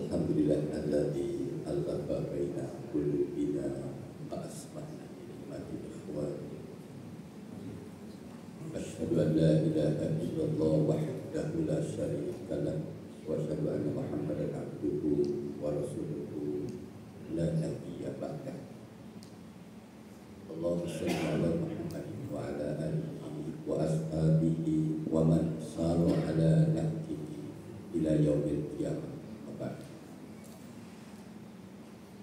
Alhamdulillahilladzi alafa baina qulubina wa asma'na bi ni'matil ikhwan. Asyhadu an la ilaha illallah wahdahu la syarika lah wa asyhadu anna Muhammadan abduhu wa rasuluhu la nabiyya ba'dah. Allahumma shalli ala Muhammad wa ala alihi wa ashabihi wa man sara ala nahjihi ila yaumil qiyamah.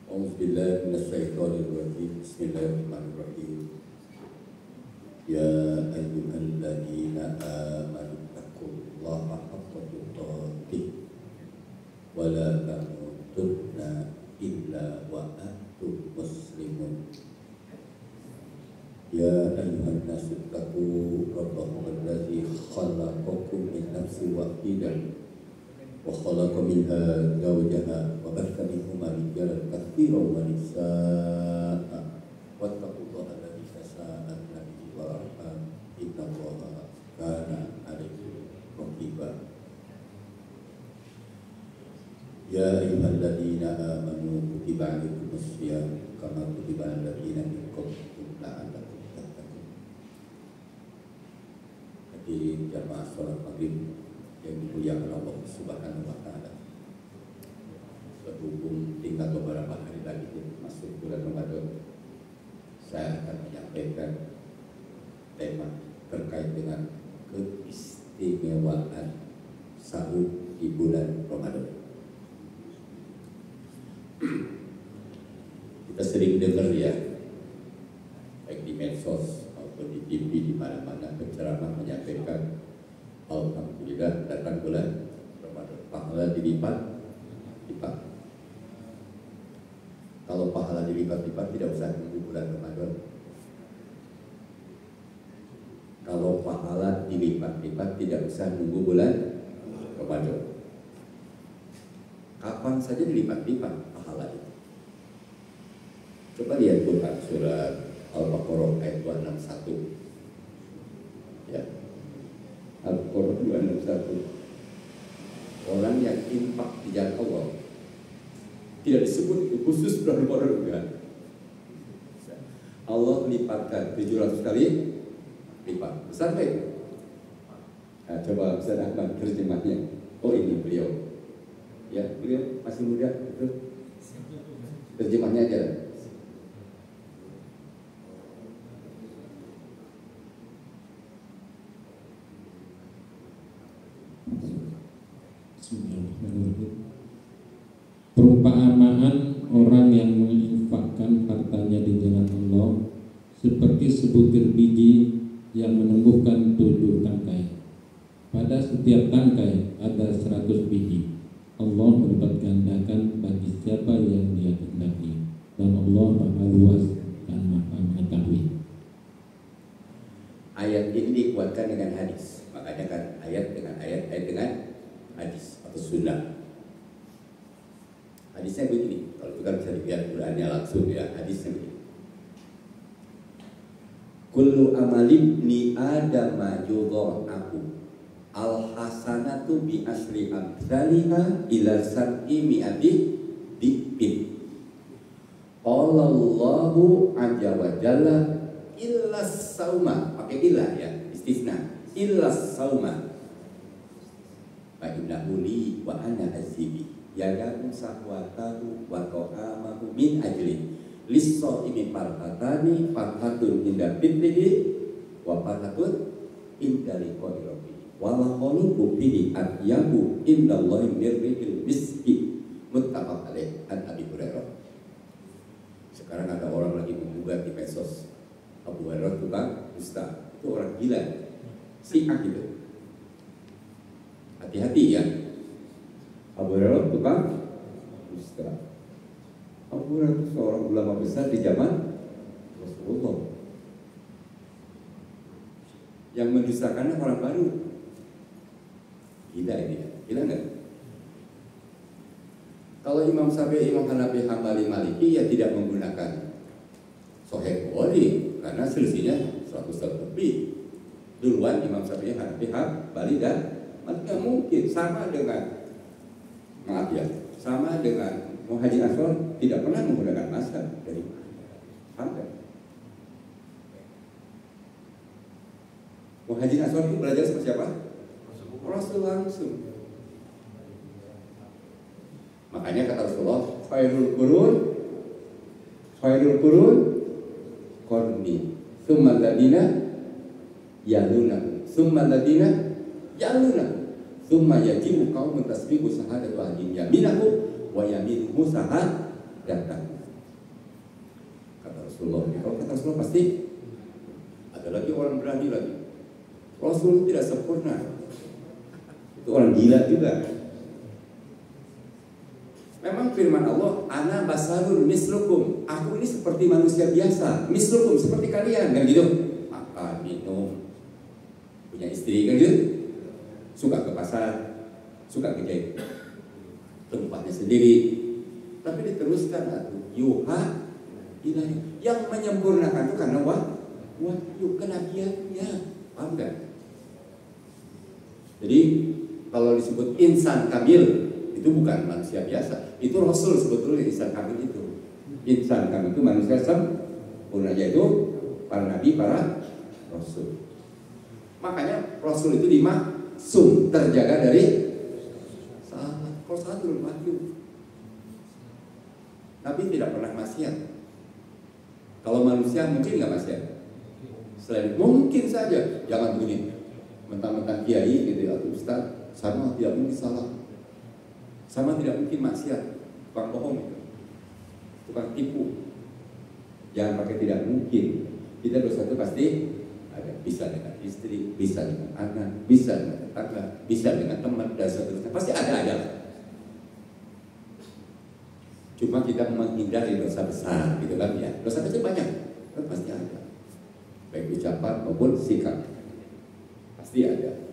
A'udzubillahi minasyaitonir rajim. Bismillahirrahmanirrahim. Ya ayyuhalladzina amanu taqullaha haqqa tuqatih wa la tamutunna illa wa antum muslimun. Ya ayyuhan nasu taqu rabbakum alladzi khalaqakum min nafsin wahidah wa khalaqa minha zawjaha wa batha minhuma rijalan katsiran wa nisaa'a wattaqullaha alladzi tasaaluna bihi wal arham innallaha kana 'alaykum raqiba. Ya ayyuhalladzina amanu kutiba 'alaikumus shiyam kama kutiba 'alal ladzina min qablikum la'allakum tattaqun. Hadirin jamaah salat maghrib yang dimuliakan Allah Subhanahu wa Ta'ala. Berhubung tinggal beberapa hari lagi masuk bulan Ramadan, saya akan menyampaikan tema terkait dengan keistimewaan sahur di bulan Ramadan. Kita sering dengar ya, baik di medsos maupun di TV, di mana-mana penceramah menyampaikan alhamdulillah datang bulan Ramadan, pahala dilipat. Kalau pahala dilipat-lipat tidak usah tunggu bulan Ramadan. Kalau pahala dilipat-lipat tidak usah nunggu bulan Ramadan. Kapan saja dilipat-lipat pahala itu. Coba lihat Quran surat Al-Baqarah ayat 261. Ya. Al-Qur'an 261. Orang yang infak di jalan Allah tidak disebut itu khusus bulan Ramadan enggak. Allah lipatkan 700 kali lipat. Besar baik. Nah, coba Ustaz Ahmad terjemahnya. Oh ini beliau. Ya, beliau masih muda betul. Terjemahnya aja. Perumpamaan orang yang menginfakkan hartanya di jalan Allah seperti sebutir biji yang menumbuhkan 7 tangkai. Pada setiap tangkai ada 100 biji. Allah melipat gandakan bagi siapa yang Dia kehendaki, dan Allah Maha Luas dan Maha Mengetahui. Ayat ini dikuatkan dengan hadis. Makanya kan ayat dengan hadis atau sunnah. Hadisnya begini, kalau kita bisa lihat Qurannya langsung ya, hadisnya begini. Kullu amalibni adama yudha'ahu al-hasanatu bi asri amsalha ila sab'i mi'ati dhibin. Qala Allahu azza wa jalla illa sauma, pakai illa ya, istisna, illa sauma fa innahu li wa ana azibi yadamu sahwatahu wa ta'amahu min ajli lis-shaimi farhatani farhatun inda fitrihi wa farhatun inda liqa'i rabbih wa la khuluqu fihi atyabu indallahi mirril miski muttafaq alaih an Abi Hurairah. Sekarang ada orang lagi menggugat di medsos, Abu Hurairah tukang dusta, itu orang gila, Syiah gitu. Hati-hati ya, Abu Hurairah tukang dusta. Abu Hurairah itu seorang ulama besar di zaman Rasulullah. Yang mendustakannya orang baru. Gila ini, gila nggak? Kalau Imam Syafi'i, Imam Hanafi, Hambali, Maliki ya tidak menggunakan Sahih Bukhari karena selisihnya 100 tahun lebih. Duluan Imam Syafi'i, Hanafi, Hambali dan Maliki mungkin sama dengan, maaf ya, sama dengan Muhajirin Ansor tidak pernah menggunakan masker dari sampai. Muhajirin Ansor itu belajar sama siapa? Rasul langsung. Makanya kata Rasulullah, khairul qurun qarni, tsumma alladziina yalunahum, tsumma alladziina yalunahum, tsumma yaji'u qaumun tasbiqu shahadatu ahlihim yaminahu wa yaminuhu sahadatahu. Kata Rasulullah, kalau kata Rasulullah pasti ada lagi orang berani lagi. Rasul tidak sempurna, itu orang gila juga. Memang firman Allah, ana basarun mislukum, aku ini seperti manusia biasa, mislukum seperti kalian, kan gitu. Makan, minum, punya istri, kan gitu. Suka ke pasar, suka ke jahit tempatnya sendiri. Tapi diteruskan atuh, yuha ilahi, yang menyempurnakan itu karena wahyu kenabiannya, paham gak? Jadi kalau disebut insan kamil itu bukan manusia biasa, itu Rasul sebetulnya insan kamil itu. Insan kamil itu manusia sempurna, yaitu para nabi, para Rasul. Makanya Rasul itu dimaksum, terjaga dari salah. Kalau salah turun wahyu. Nabi tidak pernah maksiat. Kalau manusia mungkin nggak maksiat. Selain mungkin saja, jangan begini, mentang-mentang kiai gitu atau ustaz, sama tidak mungkin salah. Sama tidak mungkin maksiat, tukang bohong itu, tukang tipu. Jangan pakai tidak mungkin. Kita dosa itu pasti ada, bisa dengan istri, bisa dengan anak, bisa dengan tetangga, bisa dengan teman dan seterusnya. Pasti ada. Cuma kita menghindari dosa besar, gitu kan ya. Dosa kecil banyak, kan pasti ada. Baik ucapan maupun sikap, pasti ada.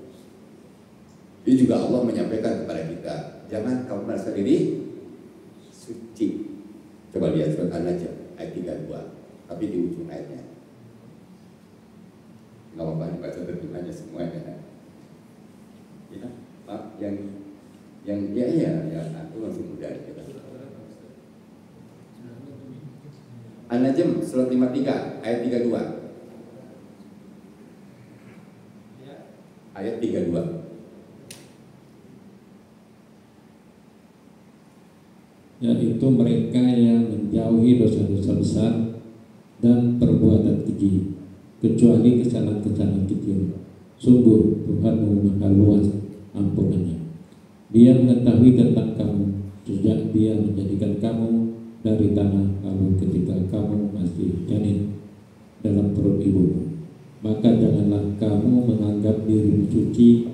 Ini juga Allah menyampaikan kepada kita, jangan kamu merasa diri suci. Coba lihat surat An-Najm ayat 32, tapi di ujung ayatnya. Nggak apa-apa dibaca terjemahnya semuanya. Ya, Pak, yang aku langsung mudah kita. An-Najm surat 53 ayat 32. Ayat 32. Yaitu mereka yang menjauhi dosa-dosa besar dan perbuatan keji, kecuali kesalahan-kesalahan kecil. Sungguh Tuhanmu maha luas ampunannya. Dia mengetahui tentang kamu sejak Dia menjadikan kamu dari tanah kamu ketika kamu masih janin dalam perut ibumu. Maka janganlah kamu menganggap dirimu suci.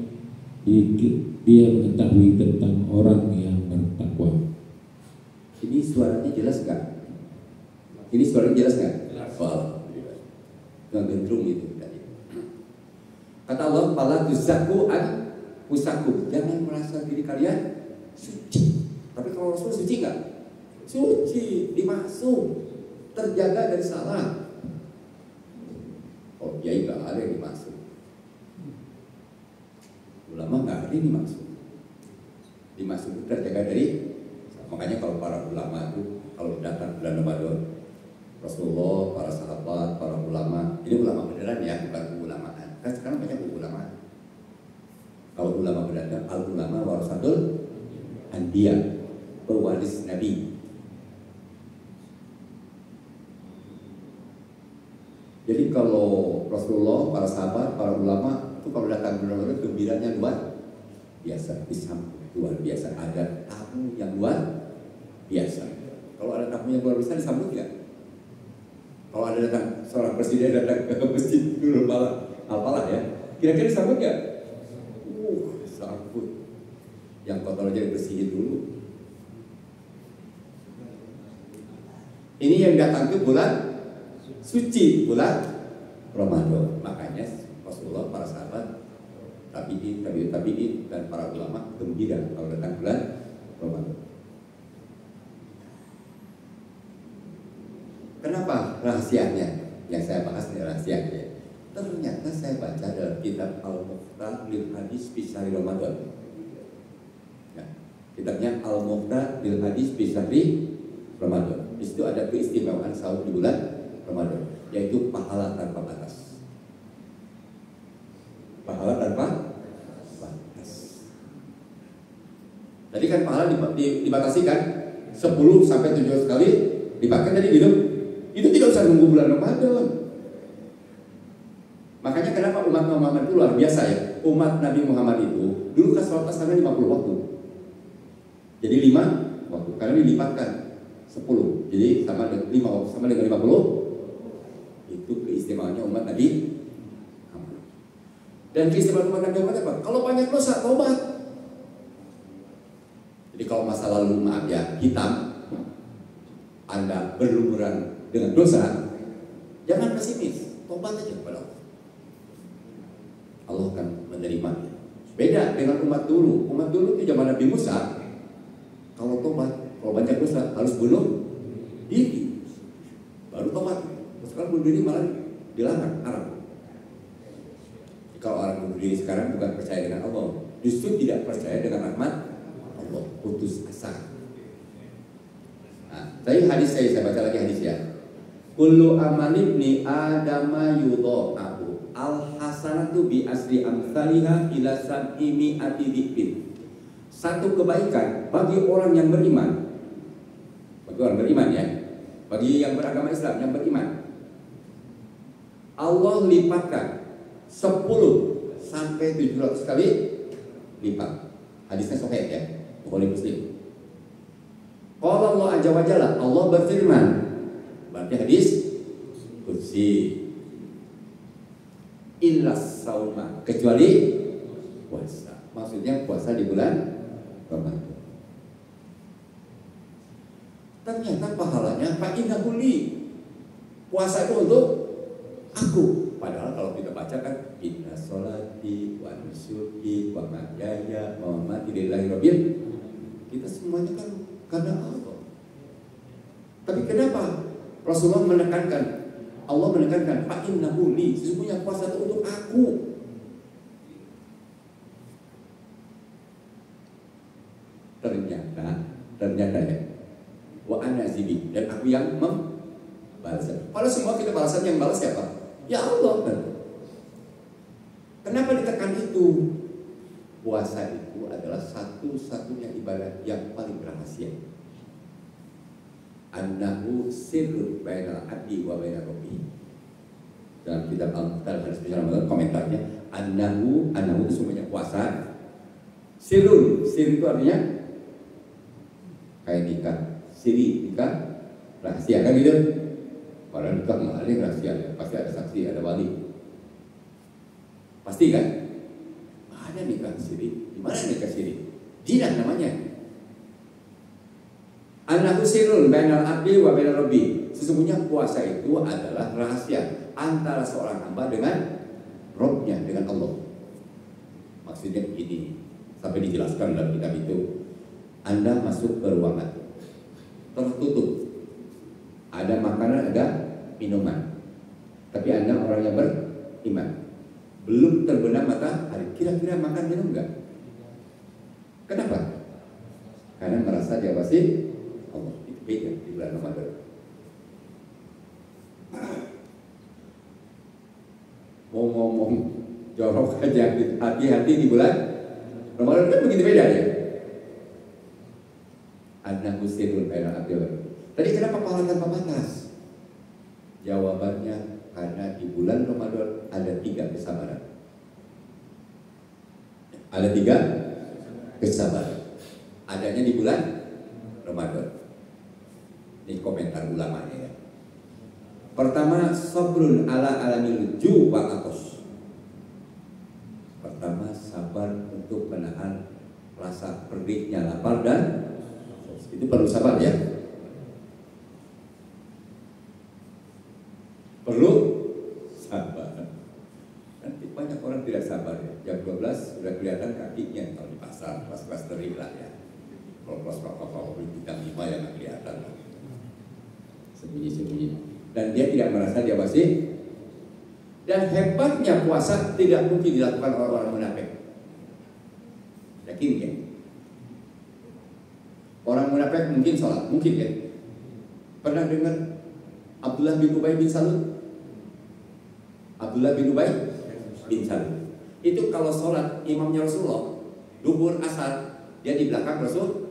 Dia mengetahui tentang orang yang bertakwa. Ini suaranya jelas nggak? Ini suaranya jelas nggak? Wow, nggak gendrung itu tadi. Kata Allah, "Fala tuzakku anfusakum." Jangan merasa diri kalian suci. Tapi kalau Rasul suci nggak? Suci, dimaksum, terjaga dari salah. Oh, kiai nggak ada yang dimaksum. Ulama nggak ada yang dimaksum. Dimaksum terjaga dari. Makanya kalau para ulama itu kalau datang bulan Ramadan, Rasulullah, para sahabat, para ulama, ini ulama beneran ya, bukan keulamaan. Kan sekarang banyak ulama. Kalau ulama beneran, al ulama warasatul anbiya, pewaris nabi. Jadi kalau Rasulullah, para sahabat, para ulama itu kalau datang bulan Ramadan gembiranya luar biasa, disambut luar biasa, ada tamu yang luar biasa. Kalau ada tamu yang luar biasa disambut nggak? Kalau ada datang seorang presiden datang ke masjid dulu apalah ya, kira-kira disambut nggak? Sambut. Yang kotor aja dibersihin dulu. Ini yang datang ke bulan suci, bulan Ramadan. Makanya Rasulullah, para sahabat, tabi'in, dan para ulama gembira kalau datang bulan Ramadan. Kenapa rahasianya? Yang saya bahas adalah rahasianya. Ternyata saya baca dalam kitab Al-Mukhtar lil Hadis fi Syahri Ramadan. Ya, kitab kitabnya Al-Muqta bil Hadis fi Syahri Ramadan. Di situ ada keistimewaan sahur di bulan Ramadan, yaitu pahala tanpa batas. Pahala tanpa batas. Tadi kan pahala dibatasi kan? 10 sampai 700 kali dipakai tadi minum. Itu tidak usah nunggu bulan Ramadan. Makanya kenapa umat Muhammad itu luar biasa ya. Umat Nabi Muhammad itu dulu kan sholat asarnya 50 waktu. Jadi 5 waktu. Karena dilipatkan 10. Jadi sama dengan 5 waktu sama dengan 50. Itu keistimewaannya umat Nabi Muhammad. Dan keistimewaan umat Nabi Muhammad apa? Kalau banyak dosa, taubat. Jadi kalau masa lalu maaf ya hitam, Anda berlumuran dengan dosa, jangan pesimis, taubat aja kepada Allah. Allah akan menerimanya. Beda dengan umat dulu. Umat dulu itu zaman Nabi Musa, kalau tobat, kalau banyak dosa harus bunuh diri, baru tobat. Sekarang bunuh diri malah dilarang, haram. Kalau orang bunuh diri sekarang bukan percaya dengan Allah, justru tidak percaya dengan rahmat Allah, putus asa. Nah, tadi hadis saya baca lagi hadis ya. Kullu amal ibni adama yudha'ahu al-hasanatu bi asri amsalihha ila sab'i mi'ati dhikrin. Satu kebaikan bagi orang yang beriman. Bagi orang beriman ya. Bagi yang beragama Islam yang beriman. Allah lipatkan 10 sampai 700 kali lipat. Hadisnya sahih ya. Bukhari Muslim. Qala Allah azza wa jalla, Allah berfirman. Berarti hadis qudsi. Illa sauma, kecuali puasa. Maksudnya puasa di bulan Ramadan. Ternyata pahalanya fa innahu li. Puasa itu untuk aku. Padahal kalau kita baca kan inna sholati wa nusuki wa mahyaya wa mamati lillahi rabbil. Kita semuanya kan karena Allah. Tapi kenapa Rasulullah menekankan, Allah menekankan fa innahu li, sesungguhnya puasa itu untuk aku. Ternyata ya, wa ana zibi, dan aku yang membalas. Kalau semua kita balasan, yang balas siapa? Ya Allah kan. Kenapa ditekan itu? Puasa itu adalah satu-satunya ibadah yang paling rahasia. Annahu sirrun bainal abdi wa bainar rabbih. Dalam kitab Al-Muqta hadis spesial Ramadan komentarnya, annahu itu semuanya puasa. Sirrun, sir itu artinya kayak nikah, siri nikah rahasia kan gitu. Padahal nikah malah rahasia ya. Pasti ada saksi, ada wali. Pasti kan? Ada nikah siri. Di mana nikah siri? Jinak namanya. Annahu sirrun bainal abdi wa bainar rabbi. Sesungguhnya puasa itu adalah rahasia antara seorang hamba dengan Rabb-nya, dengan Allah. Maksudnya begini, sampai dijelaskan dalam kitab itu. Anda masuk ke ruangan tertutup, ada makanan, ada minuman, tapi Anda orang yang beriman, belum terbenam matahari, kira-kira makan minum enggak? Kenapa? Karena merasa dia pasti Allah. Itu beda di bulan Ramadan. Mau ngomong jorok aja, hati-hati di bulan Ramadan kan begitu beda ya. Annahu sirrun bainal abdi wa bainar rabbih. Tadi kenapa pahala tanpa batas? Jawabannya karena di bulan Ramadan ada 3 kesabaran. Ada 3 kesabaran. Adanya di bulan Ramadan. Ini komentar ulamanya ya. Pertama, sabrun ala alamil ju' wa atos. Pertama, sabar untuk menahan rasa perihnya lapar dan itu perlu sabar ya. Perlu sabar. Nanti banyak orang tidak sabar ya. Jam 12 sudah kelihatan kakinya kalau di pasar, kelas-kelas terik lah ya. Kalau kelas bintang 5 yang nggak kelihatan lah. Sembunyi-sembunyi. Dan dia tidak merasa dia pasti. Dan hebatnya puasa tidak mungkin dilakukan oleh orang munafik. Yakin ya? Orang munafik mungkin sholat, mungkin ya. Pernah dengar Abdullah bin Ubay bin Salul? Abdullah bin Ubay bin Salul itu kalau sholat imamnya Rasulullah, duhur asar, dia di belakang Rasul.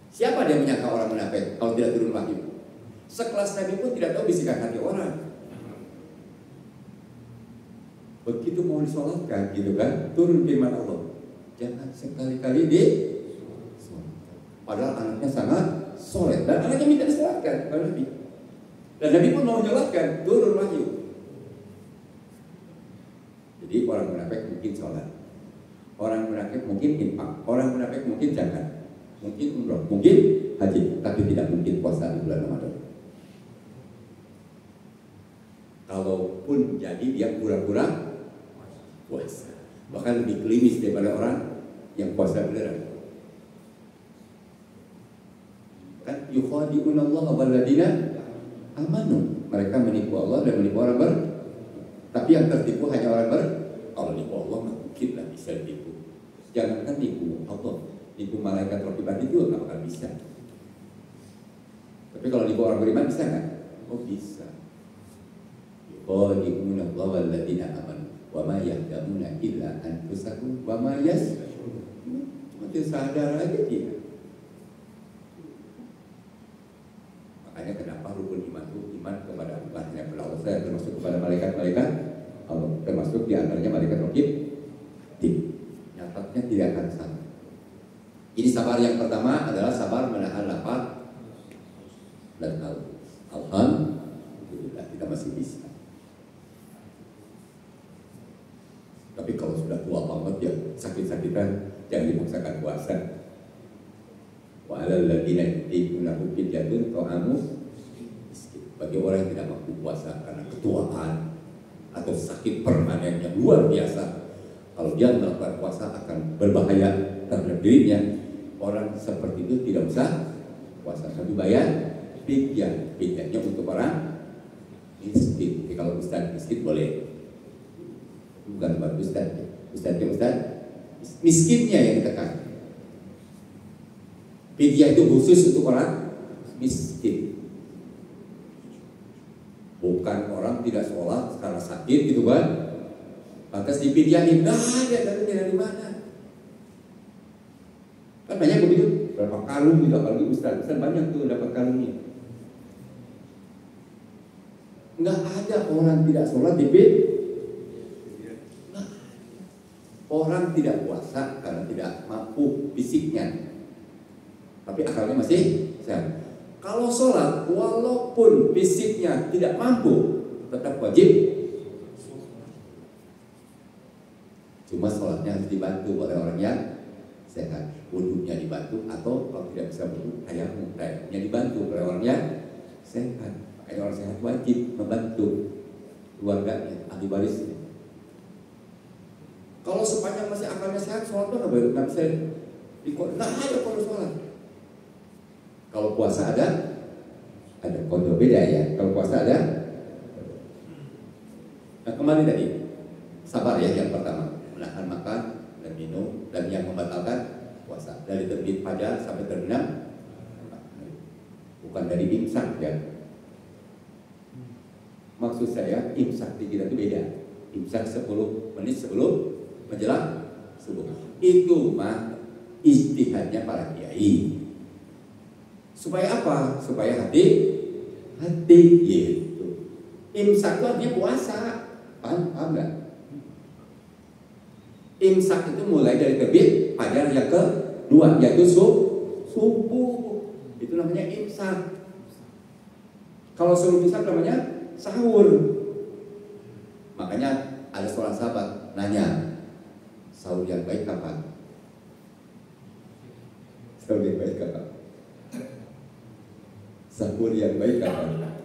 Siapa dia menyangka orang munafik kalau tidak turun wahyu? Sekelas Nabi pun tidak tahu bisikan hati orang. Begitu mau disolatkan gitu kan, turun firman Allah, jangan sekali-kali di sholat. Padahal anaknya sangat soleh dan anaknya minta disolatkan kepada Nabi. Dan Nabi pun mau menyolatkan, turun wahyu. Jadi orang munafik mungkin sholat, orang munafik mungkin infak, orang munafik mungkin zakat, mungkin umroh, mungkin haji, tapi tidak mungkin puasa di bulan Ramadan. Kalaupun jadi dia pura-pura puasa, bahkan lebih klinis daripada orang yang puasa beneran. Kan yukhadi'una Allah walladzina amanu, mereka menipu Allah dan menipu orang tapi yang tertipu hanya orang kalau nipu Allah nggak mungkin lah bisa ditipu. Jangankan nipu Allah, nipu malaikat raqibat itu nggak bakal bisa. Tapi kalau nipu orang beriman bisa nggak? Oh bisa. Yukhadi'una Allah walladzina amanu wa ma yahdamuna illa anfusahum wa ma yash'urun. Mungkin sadar aja dia. Makanya kenapa rukun iman itu iman kepada Allah, kepada Allah, termasuk kepada malaikat-malaikat Allah, termasuk di antaranya malaikat raqib. Nyatanya tidak akan salah. Ini sabar yang pertama adalah sabar menahan lapar dan haus. Alhamdulillah kita masih bisa. Tapi kalau sudah tua banget ya sakit-sakitan, jangan dipaksakan puasa. Wa 'alal ladzina yutiquna fidyatun ta'amu miskin. Bagi orang yang tidak mampu puasa karena ketuaan atau sakit permanen yang luar biasa, kalau dia melakukan puasa akan berbahaya terhadap dirinya. Orang seperti itu tidak usah puasa, tapi bayar fidyah. Fidyahnya untuk orang miskin. Jadi kalau ustaz miskin boleh, bukan buat ustaz, ustaznya ustaz miskinnya yang ditekan. Fidyah itu khusus untuk orang miskin, bukan orang tidak sholat karena sakit gitu kan. Lantas dipidyahin, nggak ada dari mana? Kan banyak begitu, berapa kalung gitu, apalagi ustaz banyak tuh dapat kalungnya. Nggak ada orang tidak sholat dipidyahin. Orang tidak puasa karena tidak mampu fisiknya, tapi akalnya masih sehat. Kalau sholat, walaupun fisiknya tidak mampu, tetap wajib. Cuma sholatnya harus dibantu oleh orang yang sehat. Wudunya dibantu, atau kalau tidak bisa wudu, tayamumnya dibantu oleh orang yang sehat. Makanya orang sehat wajib membantu keluarganya, ahli warisnya. Kalau sepanjang masih akalnya sehat, sholat itu nggak bisa nggak ada kalau sholat. Kalau puasa ada kode beda ya. Kalau puasa ada. Nah kembali tadi, sabar ya yang pertama, menahan makan dan minum, dan yang membatalkan puasa dari terbit fajar sampai terbenam, bukan dari imsak ya. Maksud saya imsak di kita itu beda. Imsak 10 menit sebelum menjelang subuh. Itu mah ijtihadnya para kiai. Supaya apa? Supaya hati gitu. Imsak itu artinya puasa. Paham nggak? Imsak itu mulai dari terbit fajar yang kedua, yaitu subuh. Itu namanya imsak. Kalau sebelum imsak namanya sahur. Makanya ada seorang sahabat nanya, sahur yang baik kapan? Sahur yang baik kapan? Sahur yang baik kapan?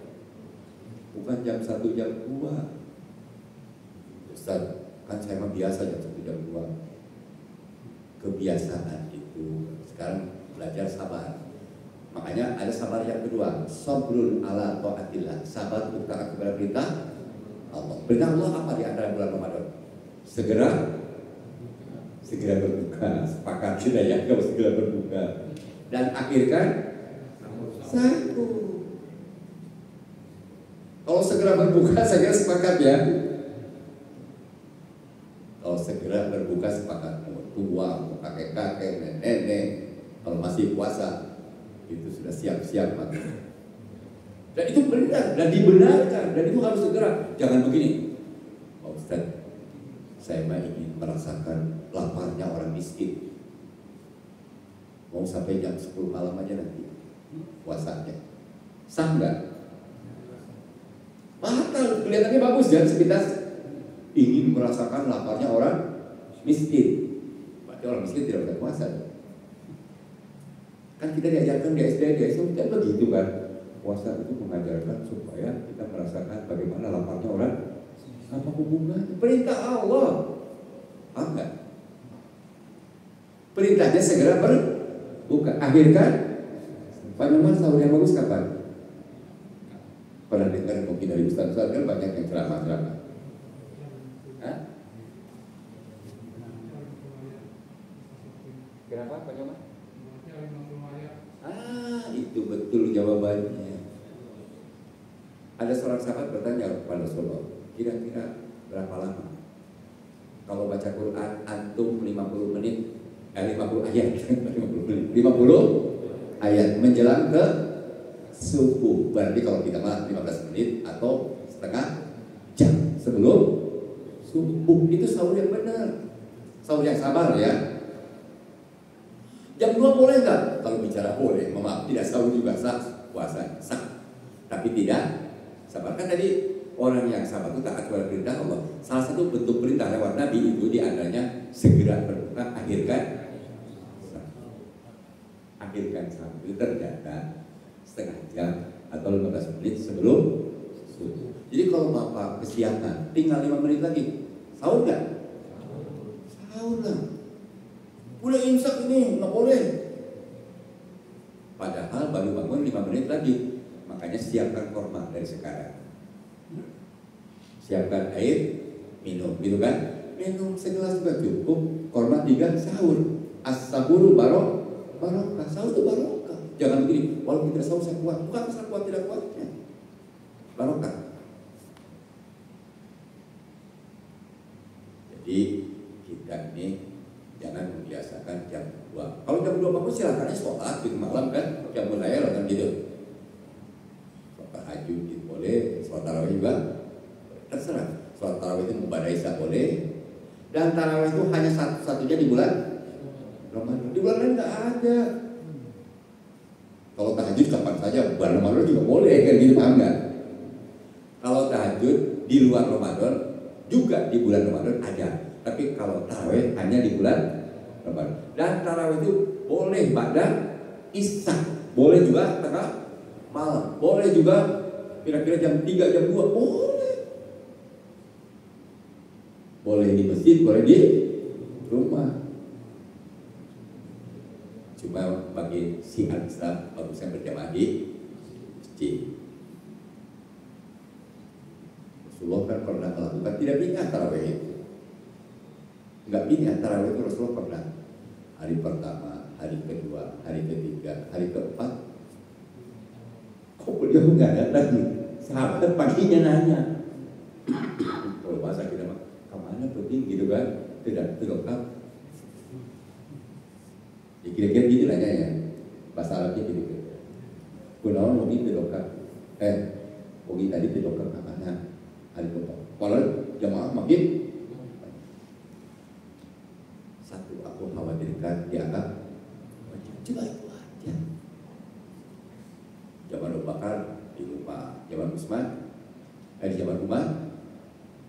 Bukan jam 1, jam 2. Ustaz, kan saya mah biasa jam 1, jam 2. Kebiasaan itu. Sekarang belajar sabar. Makanya ada sabar yang kedua, sabrun ala taatillah, sabar untuk taat kepada perintah Allah. Perintah Allah apa di antara bulan Ramadan? Segera berbuka. Sepakat sudah ya, kalau segera berbuka. dan akhirkan sahur. Kalau segera berbuka saya sepakat ya. Kalau segera berbuka sepakat, mau tua, mau kakek-kakek, nenek, kalau masih puasa itu sudah siap-siap mati. Dan itu benar dan dibenarkan dan itu harus segera. Jangan begini, Pak Ustadz, saya ingin merasakan laparnya orang miskin. Mau sampai jam 10 malam aja nanti puasanya. Sah nggak? Batal, kelihatannya bagus ya, sekitar ingin merasakan laparnya orang miskin. Berarti orang miskin tidak bisa puasa. Kan kita diajarkan di SD, di SMP kan begitu kan. Puasa itu mengajarkan supaya kita merasakan bagaimana laparnya orang. Apa hubungannya? Perintah Allah. Enggak. Perintahnya segera berbuka. Akhirkan Pak Nyoman sahur yang bagus kapan? Pernah dengar mungkin dari Ustaz-Ustaz kan banyak yang ceramah-ceramah. Kenapa Pak Nyoman? Itu betul jawabannya. Ada seorang sahabat bertanya kepada Rasulullah, kira-kira berapa lama kalau baca Quran antum 50 menit, 50 ayat 50 ayat menjelang ke subuh. Berarti kalau kita mah 15 menit atau setengah jam sebelum subuh. Itu sahur yang benar, sahur yang sabar ya. Jam 2 boleh nggak? Kalau bicara boleh, maaf, tidak sahur juga sah, puasa sah, tapi tidak sabar. Kan tadi orang yang sabar itu taat kepada perintah Allah. Salah satu bentuk perintah lewat Nabi itu diantaranya segera berbuka, akhirkan sahur. Itu ternyata setengah jam atau 15 menit sebelum subuh. Jadi kalau Bapak kesiangan, tinggal 5 menit lagi, sahur nggak? Sahur lah. Udah imsak ini, nggak boleh. Padahal baru bangun 5 menit lagi. Makanya siapkan korma dari sekarang. Siapkan air, minum, gitu kan? Minum segelas juga cukup. Korma 3, sahur. As-sahuru barokah. Sahur itu barokah. Jangan begini, walaupun tidak sahur saya kuat. Bukan masalah kuat tidak kuatnya. Barokah. Jadi kita ini jangan membiasakan jam 2. Kalau jam 2 bangun silakan sholat di malam kan, jam mulai kan gitu. Sholat tahajud gitu boleh, sholat tarawih juga terserah. Sholat tarawih itu mubadah isya boleh. Dan tarawih itu hanya satu-satunya di bulan Ramadan. Di bulan lain nggak ada. Kalau tahajud kapan saja, bulan Ramadan juga boleh kan gitu, paham nggak? Kalau tahajud di luar Ramadan juga di bulan Ramadan ada. Tapi kalau tarawih hanya di bulan Ramadan. Dan tarawih itu boleh ba'da isya, boleh juga tengah malam, boleh juga kira-kira jam 3, jam 2, boleh. Boleh di masjid, boleh di rumah. Cuma bagi syiar Islam bagusnya berjamaah di masjid. Rasulullah kan pernah melakukan, tidak bid'ah tarawih itu. Enggak bid'ah tarawih itu Rasulullah pernah. Hari pertama, hari kedua, hari ketiga, hari keempat. Kok beliau enggak datang? Sahabat paginya nanya. Kalau bahasa kita mah, kemana pergi gitu kan? Tidak lengkap. Ya kira-kira gitu nanya. Bahasa Arabnya gitu. Kunaon mau gitu lengkap. Pergi tadi tidak lengkap kemana? Hari keempat. Kalau jamaah makin satu, aku khawatirkan dianggap wajib. Coba itu aja. Zaman Abu Bakar di rumah, zaman Utsman di zaman Umar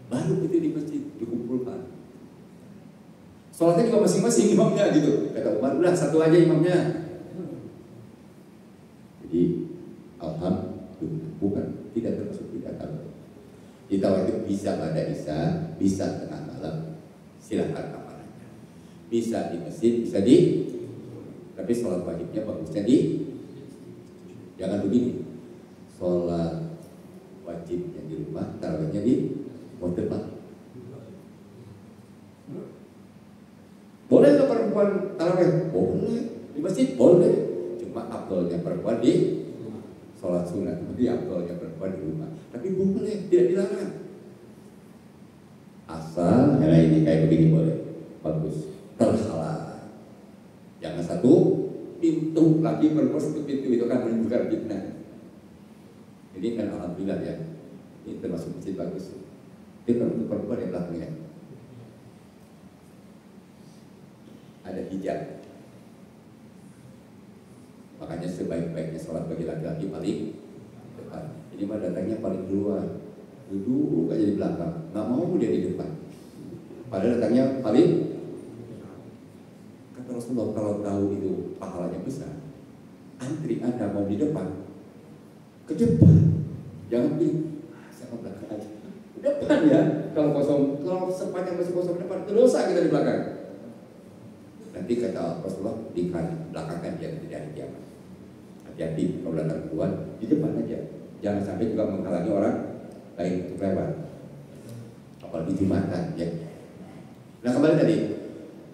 baru itu di masjid dikumpulkan. Sholatnya juga masing-masing imamnya gitu. Kata Umar, udah satu aja imamnya. Jadi alhamdulillah bukan tidak termasuk tidak tahu. Kita wajib bisa pada isya, bisa tengah malam, silakan kapan aja. Bisa di masjid, bisa di. Tapi sholat wajibnya bagusnya di. Jangan begini. Sholat wajibnya di rumah, tarawihnya di hotel Pak. Boleh nggak perempuan tarawih? Boleh. Di masjid boleh. afdolnya perempuan di sholat sunat, lebih afdolnya perempuan di rumah. Tapi boleh, tidak dilarang. Asal, nah ini kayak begini boleh, bagus, terhalal. Jangan satu pintu lagi perempuan satu pintu, itu kan menimbulkan fitnah. Ini kan alhamdulillah ya, ini termasuk masjid bagus. Itu untuk perempuan yang belakangnya ada hijab. Makanya sebaik-baiknya sholat bagi laki-laki paling depan. Ini mah datangnya paling duluan, duduk aja di belakang, nggak mau dia di depan. Padahal datangnya paling. Kata Rasulullah, kalau tahu itu pahalanya besar, antri Anda mau di depan, ke depan, jangan pilih sama belakang aja. Depan ya, kalau kosong, kalau sepanjang masih kosong depan, dosa kita di belakang. Nanti kata Rasulullah, di belakangkan dia tidak ada kiamat. Hati-hati kalau datang keluar di depan aja, jangan sampai juga menghalangi orang lain untuk lewat, apalagi Jumatan ya. Nah kembali tadi,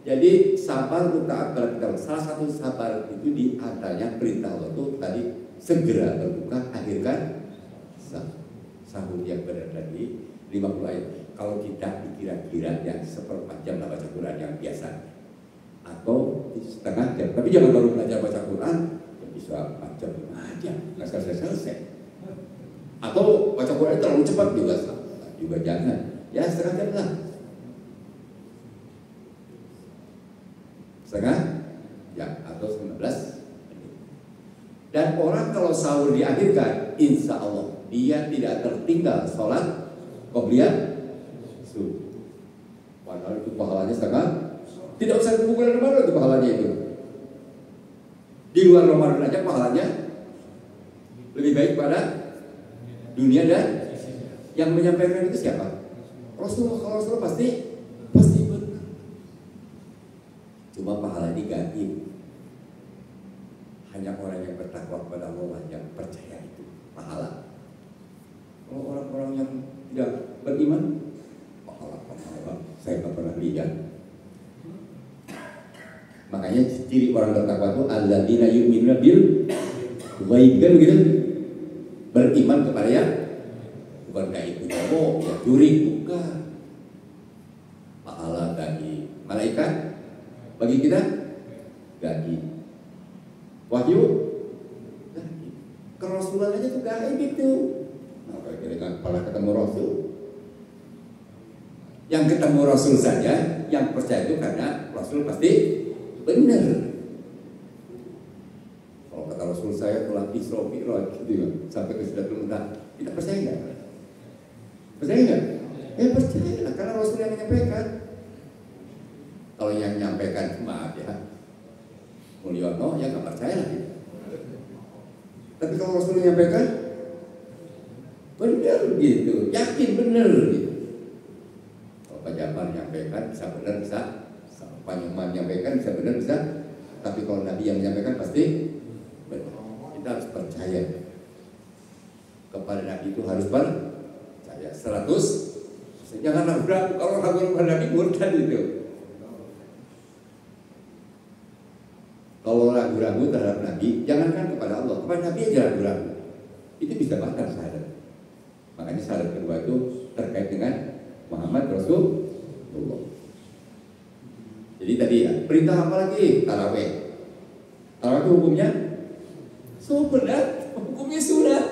jadi sabar untuk taat pada perintah Allah. Salah satu sabar itu di antaranya perintah Allah itu tadi segera berbuka, akhirkan sahur yang benar tadi 50 ayat. Kalau kita dikira-kira yang seperempat jam baca Quran yang biasa, atau setengah jam, tapi jangan baru belajar baca Quran ya bisa 4 jam 5 jam nggak selesai. Atau baca Quran terlalu cepat juga jangan, ya setengah jam lah, setengah jam atau 19 menit. Dan orang kalau sahur diakhirkan, insya Allah dia tidak tertinggal sholat qobliyah subuh. Padahal itu pahalanya setengah. Tidak usah bulan Ramadan itu pahalanya itu. Di luar Ramadan aja pahalanya lebih baik pada dunia. Dan yang menyampaikan itu siapa? Rasulullah. Kalau Rasulullah pasti benar. Cuma pahala diganti. Hanya orang yang bertakwa kepada Allah yang percaya itu pahala. Kalau orang-orang yang tidak beriman, pahala saya tak pernah lihat. Makanya ciri orang bertakwa itu alladzina yu'minuna bil ghaib, kan begitu? Beriman kepada yang bukan gaib, bohong, ya curi, bukan. Pahala bagi malaikat, bagi kita gaib. Wahyu gaib. Kerasulan aja tuh gaib itu. Nah, kalau pernah ketemu Rasul, yang ketemu Rasul saja, yang percaya itu karena Rasul pasti benar. Kalau kata Rasul saya telah Isra Mi'raj gitu ya, sampai ke Sidratul Muntaha, kita percaya nggak? Percaya nggak? Ya percaya lah, karena Rasul yang menyampaikan. Kalau yang menyampaikan maaf ya, Mulyono ya nggak percaya lagi. Tapi kalau Rasul menyampaikan benar gitu, yakin benar gitu. Kalau Pak Jafar menyampaikan bisa benar, bisa Panjang menyampaikan bisa benar, bisa. Tapi kalau Nabi yang menyampaikan pasti benar. Kita harus percaya kepada Nabi, itu harus percaya 100%. Jangan ragu. Kalau ragu kepada Nabi murtad itu. Kalau ragu-ragu terhadap Nabi, jangankan kepada Allah, kepada Nabi aja ragu-ragu, itu bisa batal syahadat. Makanya syahadat kedua itu terkait dengan Muhammad Rasulullah. Jadi tadi ya, perintah apa lagi? Tarawih. Tarawih itu hukumnya sunat, hukumnya sunat.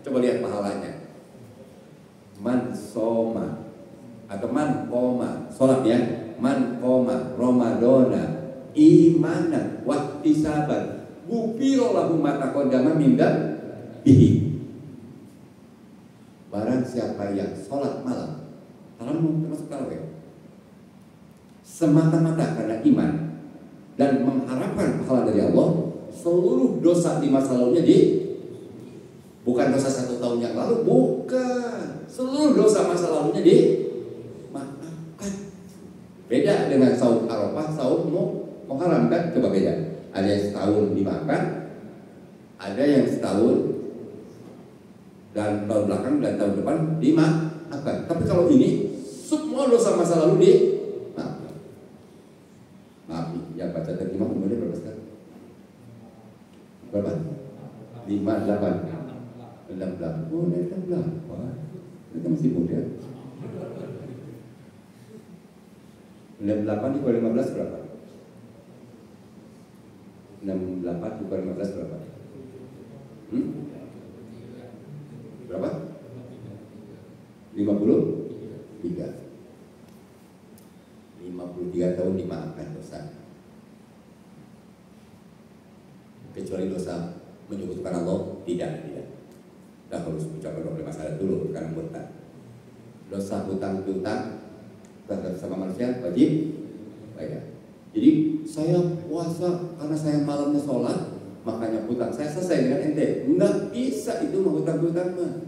Coba lihat pahalanya. Man soma atau man koma, sholat ya. Man koma Ramadana imanan wa ihtisaban ghufira lahu ma taqaddama min dzambihi. Barang siapa yang sholat malam, termasuk tarawih, semata-mata karena iman dan mengharapkan pahala dari Allah, seluruh dosa di masa lalunya bukan dosa 1 tahun yang lalu, bukan, seluruh dosa masa lalunya dimaafkan. Beda dengan saum Arafah, saum Muharram kan, coba beda. Ada yang setahun dimaafkan, ada yang setahun dan tahun belakang dan tahun depan dimaafkan. Tapi kalau ini semua dosa masa lalu yang baca terjemah kemudian berapa sekarang? Berapa? 58. 68. Oh, 68. Kita masih muda. 68 dikali 15 berapa? 68 dikali 15 berapa? Berapa? 53. 53 tahun dimaafkan dosa. Kecuali dosa menyebutkan Allah, tidak. Kita harus ucapkan doa masalah dulu karena murtad. Dosa hutang piutang terhadap sama manusia wajib bayar. Jadi saya puasa karena saya malamnya sholat, makanya hutang saya selesai dengan ente. Enggak bisa itu mah hutang piutang mah.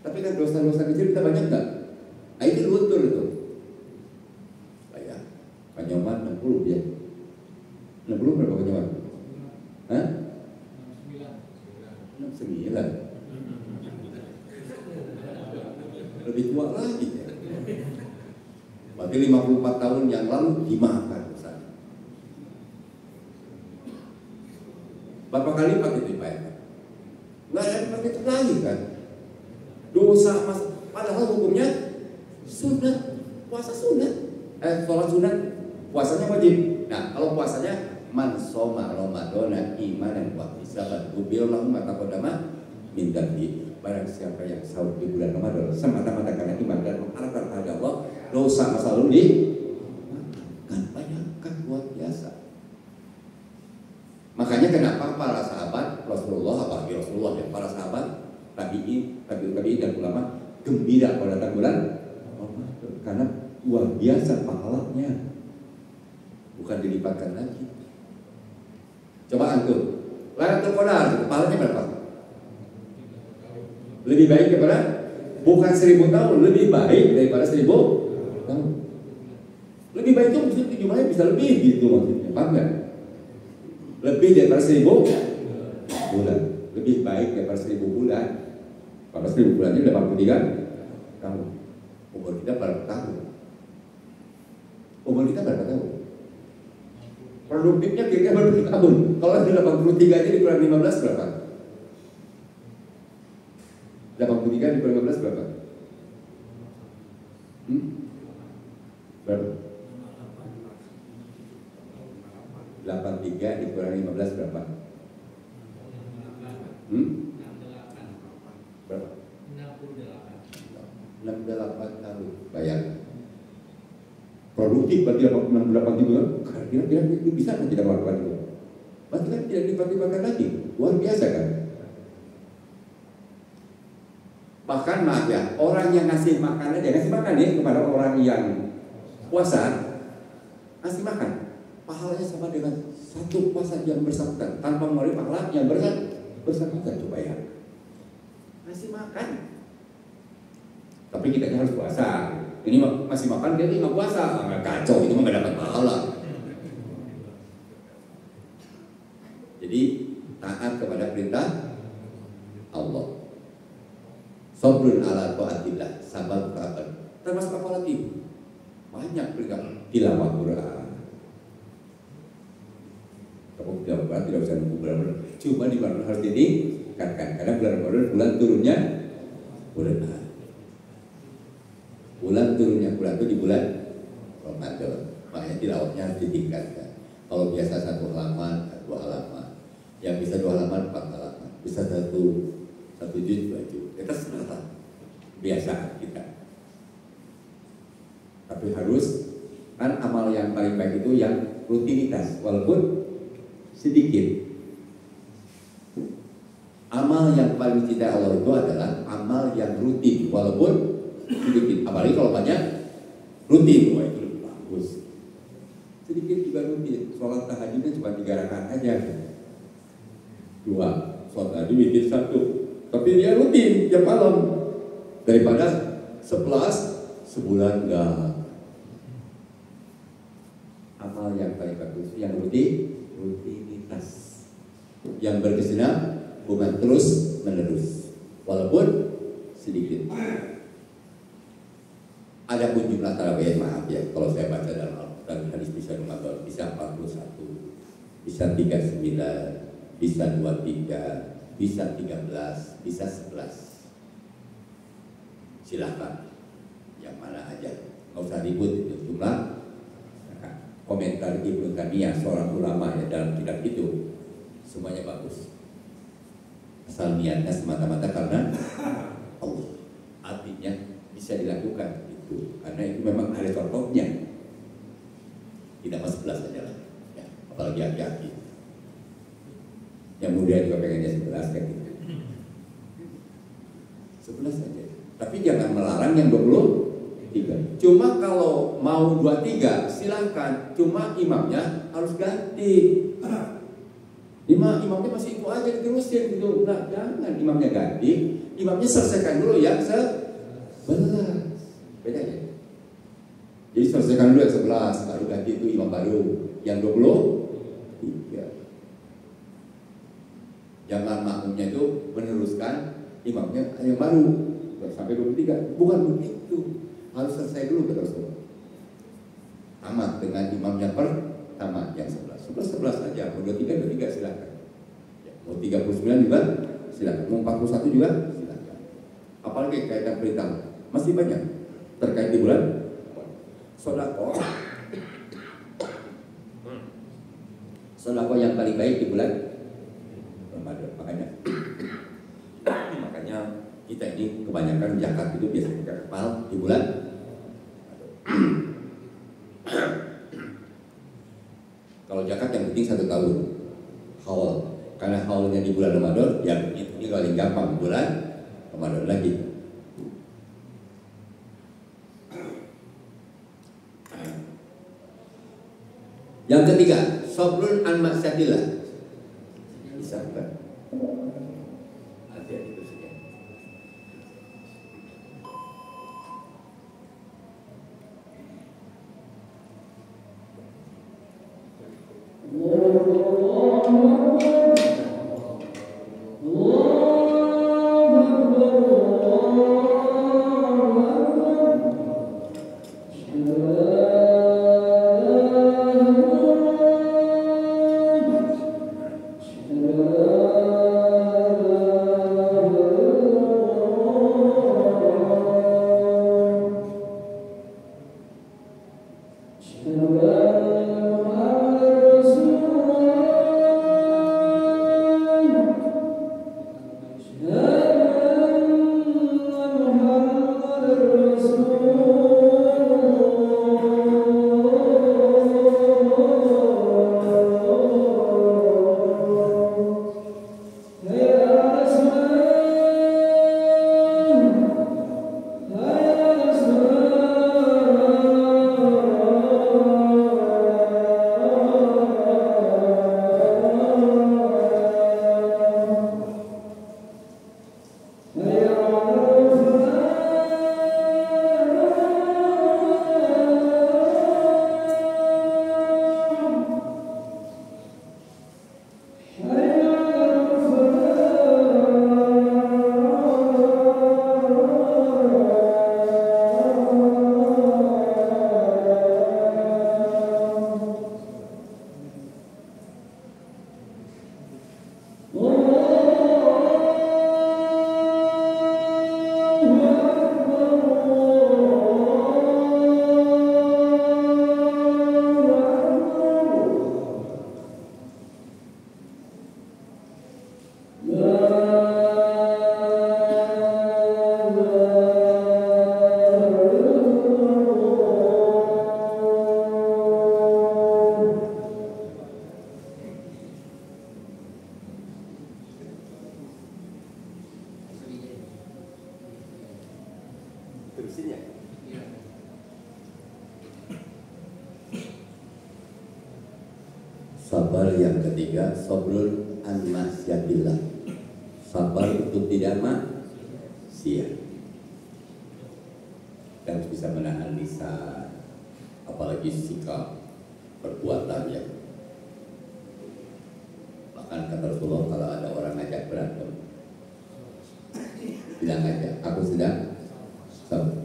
Tapi kan dosa-dosa kecil kita banyak enggak? Nah itu luntur itu. Bayar. Kanyoman 60 ya. 60 berapa kanyoman? Hah? 69. Lebih tua lagi ya. Berarti 54 tahun yang lalu dimaafkan dosanya. Berapa kali pakai dibayar? Nggak ada pakai itu lagi kan? Dosa mas, padahal hukumnya sunat, puasa sunat, sholat sunat, puasanya wajib. Nah kalau puasanya man soma Ramadana imanan wa ihtisaban ghufira ma taqaddama min dzambi. Barang siapa yang sahur di bulan Ramadan semata-mata karena iman dan mengharapkan kepada Allah, dosa masa lalu dimaafkan. Bayangkan luar biasa. Makanya kenapa para sahabat Rasulullah, apalagi Rasulullah dan para sahabat tabi'in dan ulama gembira pada datang bulan Ramadan karena luar biasa pahalanya, bukan dilipatkan lagi. Coba antum, Lailatul Qadar pahalanya berapa? Lebih baik daripada bukan 1000 tahun, lebih baik daripada 1000 tahun. Lebih baik itu maksudnya jumlahnya bisa lebih gitu maksudnya, paham nggak? Lebih daripada 1000 bulan, lebih baik daripada 1000 bulan. Kalau 1000 bulan ini 83 tahun. Umur kita berapa tahun? Umur kita berapa tahun? Produktifnya kira-kira berapa tahun? Kalau 83 aja dikurang 15 berapa? 83 dikurang 15 berapa? Berapa? 83 dikurang 15 berapa? Berapa? 68 tahun. Bayangkan. Produktif berarti 68 juga. Kira-kira bisa kan tidak melakukan itu? Berarti kan tidak dipakai lagi. Luar biasa kan? Bahkan maaf ya, orang yang ngasih makan aja, ngasih makan ya kepada orang yang puasa, ngasih makan, pahalanya sama dengan satu puasa yang bersangkutan tanpa mengeluarkan pahala yang bersangkutan. Coba ya, ngasih makan. Tapi kita harus puasa. Ini masih makan, dia nggak puasa, nggak kacau, itu mah nggak dapat pahala. Jadi taat kepada perintah Allah. Sabrun ala taatillah, sabar taat. Termasuk apa lagi? Banyak perintah tilawah Quran. Kamu tilawah Quran tidak usah nunggu bulan. Cuma di bulan harus ditingkatkan karena bulan Ramadan bulan turunnya bulan itu di bulan Ramadan. Makanya tilawahnya harus ditingkatkan. Kalau biasa 1 halaman, 2 halaman, yang bisa 2 halaman, 4 halaman, bisa 1 juz, 2 juz. Kita serata biasa kita. Tapi harus kan amal yang paling baik itu yang rutinitas, walaupun sedikit. Amal yang paling dicintai Allah itu adalah amal yang rutin, walaupun sedikit. Apalagi kalau banyak rutin, wah itu lebih bagus. Sedikit juga rutin. Sholat tahajudnya cuma 3 rakaat aja. 2, sholat tahajud witir 1. Tapi dia rutin tiap malam. Daripada 11 sebulan enggak. Amal yang paling bagus yang rutinitas. Yang berkesinambungan bukan terus menerus. Walaupun sedikit. Adapun jumlah tarawih, maaf ya, kalau saya baca dalam hadis bisa 15, bisa 41, bisa 39, bisa 23, bisa 13, bisa 11. Silahkan yang mana aja, nggak usah ribut itu jumlah. Komentar Ibnu Taimiyah seorang ulama ya dalam kitab itu semuanya bagus, asal niatnya semata-mata karena Allah. Artinya bisa dilakukan itu karena itu memang ada contohnya. Tidak mas 11 aja lah ya, apalagi aki-aki yang muda juga pengennya 11 kan gitu. 11 aja, tapi jangan melarang yang 23. Cuma kalau mau 23 silahkan, cuma imamnya harus ganti. Imamnya masih itu aja diterusin gitu. Nah, jangan imamnya ganti, imamnya selesaikan dulu yang 11. Beda ya. Jadi selesaikan dulu yang 11, baru ganti itu imam baru yang 23. Jangan makmumnya itu meneruskan imamnya yang baru sampai 23. Bukan begitu. Harus selesai dulu terus. Tamat dengan imam yang pertama yang 11 aja. Mau 23 silakan. Ya, mau 39 juga silakan. Mau 41 juga silakan. Apalagi kaitan perintah masih banyak terkait di bulan sedekah. Sedekah yang paling baik di bulan Ramadan. Makanya kita ini kebanyakan zakat itu biasanya kita kepal di bulan. Kalau zakat yang penting 1 tahun haul, karena haulnya di bulan Ramadan, yang ini paling gampang bulan Ramadan lagi. Yang ketiga, sabrun an maksiatillah. Bisa bukan? Hati-hati itu saja. Terusin ya. Sabar yang ketiga, sabrun an maksiatillah. Sabar untuk tidak maksiat. Kita harus bisa menahan lisan, apalagi sikap perbuatannya. Bahkan kata Rasulullah, kalau ada orang ngajak berantem, bilang aja, aku sedang sabar.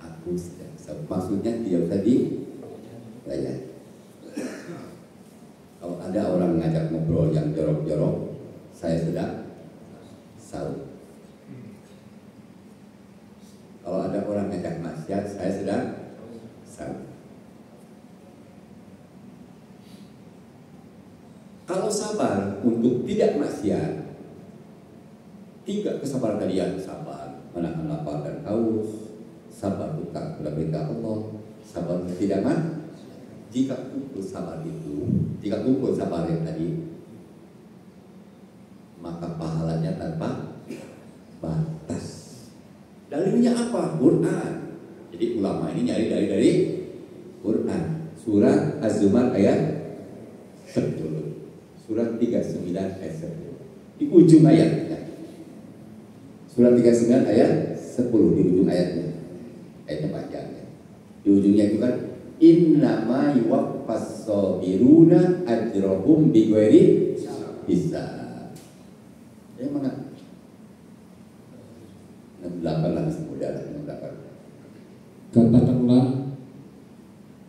Aku sedang sabar. Maksudnya tidak usah dilayani. Kalau ada ada orang ngajak ngobrol yang jorok-jorok, saya sedang saur. Kalau ada orang ngajak maksiat, saya sedang saur. Kalau sabar untuk tidak maksiat, 3 kesabaran kalian: sabar menahan lapar dan haus, sabar untuk taat pada perintah Allah, sabar untuk tidak maksiat. Jika kumpul sabar yang tadi, maka pahalanya tanpa batas. Dalilnya apa? Quran. Jadi ulama ini nyari dari Quran. Surat Az-Zumar ayat 10. Surat 39 ayat 10. Di ujung ayatnya. Surat 39 ayat 10 di ujung ayatnya. Ayatnya panjang ya. Di ujungnya itu kan innama yuwaffas sabiruna ajrahum bighairi hisab. Ya mana? 68 lah mudah lah 68. Katakanlah,